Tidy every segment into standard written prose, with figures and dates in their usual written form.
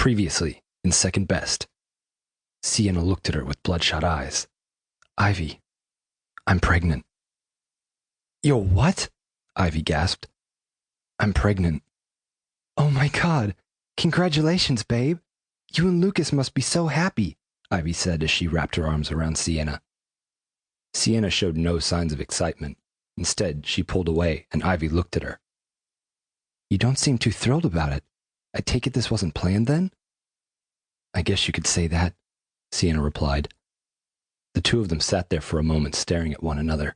Previously, in Second Best. Sienna looked at her with bloodshot eyes. Ivy, I'm pregnant. You're what? Ivy gasped. I'm pregnant. Oh my God. Congratulations, babe. You and Lukas must be so happy, Ivy said as she wrapped her arms around Sienna. Sienna showed no signs of excitement. Instead, she pulled away and Ivy looked at her. You don't seem too thrilled about it. I take it this wasn't planned then? I guess you could say that, Sienna replied. The two of them sat there for a moment staring at one another.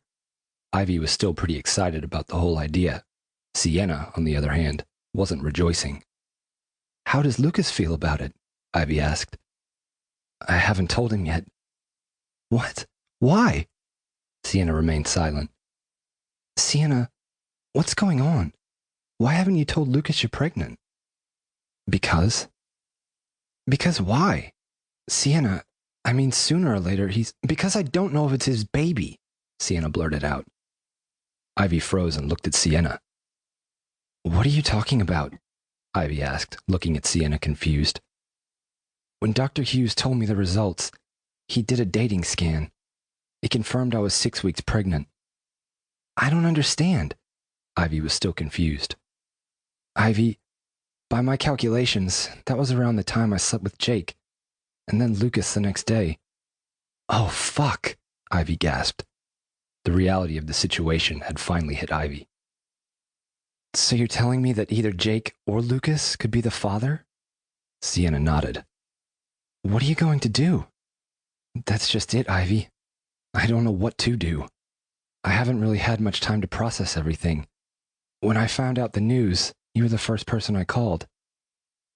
Ivy was still pretty excited about the whole idea. Sienna, on the other hand, wasn't rejoicing. How does Lukas feel about it? Ivy asked. I haven't told him yet. What? Why? Sienna remained silent. Sienna, what's going on? Why haven't you told Lukas you're pregnant? Because? Because why? Sienna, I mean sooner or later because I don't know if it's his baby, Sienna blurted out. Ivy froze and looked at Sienna. What are you talking about? Ivy asked, looking at Sienna confused. When Dr. Hughes told me the results, he did a dating scan. It confirmed I was 6 weeks pregnant. I don't understand. Ivy was still confused. Ivy, by my calculations, that was around the time I slept with Jake, and then Lukas the next day. Oh, fuck, Ivy gasped. The reality of the situation had finally hit Ivy. So you're telling me that either Jake or Lukas could be the father? Sienna nodded. What are you going to do? That's just it, Ivy. I don't know what to do. I haven't really had much time to process everything. When I found out the news, you were the first person I called.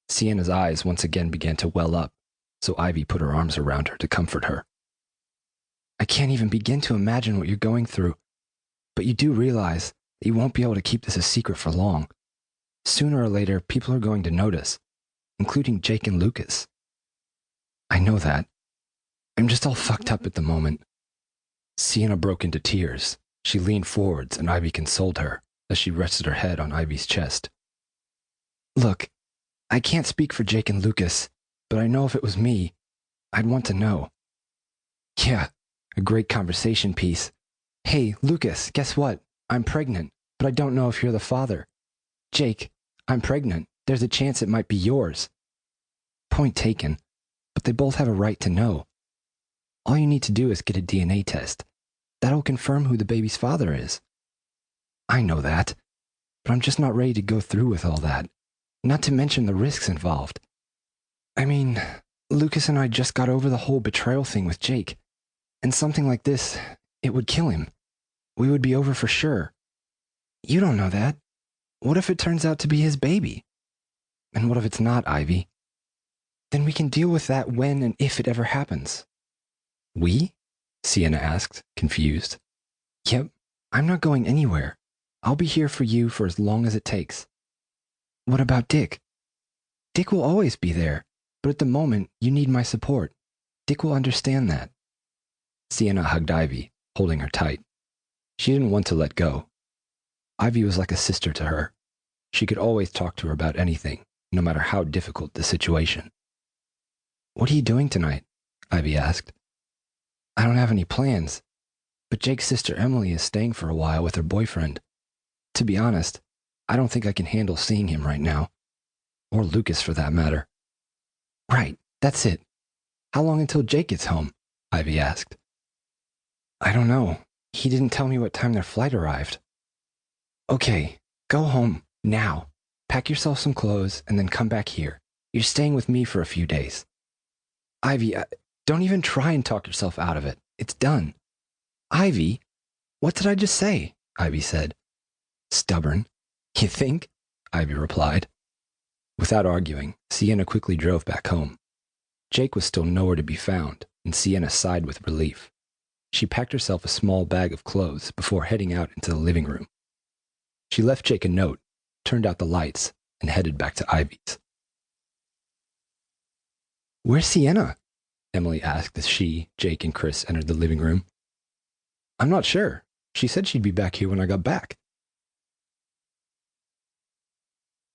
Sienna's eyes once again began to well up, so Ivy put her arms around her to comfort her. I can't even begin to imagine what you're going through, but you do realize that you won't be able to keep this a secret for long. Sooner or later, people are going to notice, including Jake and Lukas. I know that. I'm just all fucked up at the moment. Sienna broke into tears. She leaned forwards and Ivy consoled her as she rested her head on Ivy's chest. Look, I can't speak for Jake and Lukas, but I know if it was me, I'd want to know. Yeah, a great conversation piece. Hey, Lukas, guess what? I'm pregnant, but I don't know if you're the father. Jake, I'm pregnant. There's a chance it might be yours. Point taken, but they both have a right to know. All you need to do is get a DNA test. That'll confirm who the baby's father is. I know that, but I'm just not ready to go through with all that, not to mention the risks involved. I mean, Lukas and I just got over the whole betrayal thing with Jake, and something like this, it would kill him. We would be over for sure. You don't know that. What if it turns out to be his baby? And what if it's not, Ivy? Then we can deal with that when and if it ever happens. We? Sienna asked, confused. Yep, I'm not going anywhere. I'll be here for you for as long as it takes. What about Dick? Dick will always be there, but at the moment, you need my support. Dick will understand that. Sienna hugged Ivy, holding her tight. She didn't want to let go. Ivy was like a sister to her. She could always talk to her about anything, no matter how difficult the situation. What are you doing tonight? Ivy asked. I don't have any plans, but Jake's sister Emily is staying for a while with her boyfriend. To be honest, I don't think I can handle seeing him right now. Or Lukas, for that matter. Right, that's it. How long until Jake gets home? Ivy asked. I don't know. He didn't tell me what time their flight arrived. Okay, go home, now. Pack yourself some clothes and then come back here. You're staying with me for a few days. Ivy, don't even try and talk yourself out of it. It's done. Ivy, what did I just say? Ivy said. Stubborn. You think? Ivy replied. Without arguing, Sienna quickly drove back home. Jake was still nowhere to be found, and Sienna sighed with relief. She packed herself a small bag of clothes before heading out into the living room. She left Jake a note, turned out the lights, and headed back to Ivy's. Where's Sienna? Emily asked as she, Jake, and Chris entered the living room. I'm not sure. She said she'd be back here when I got back.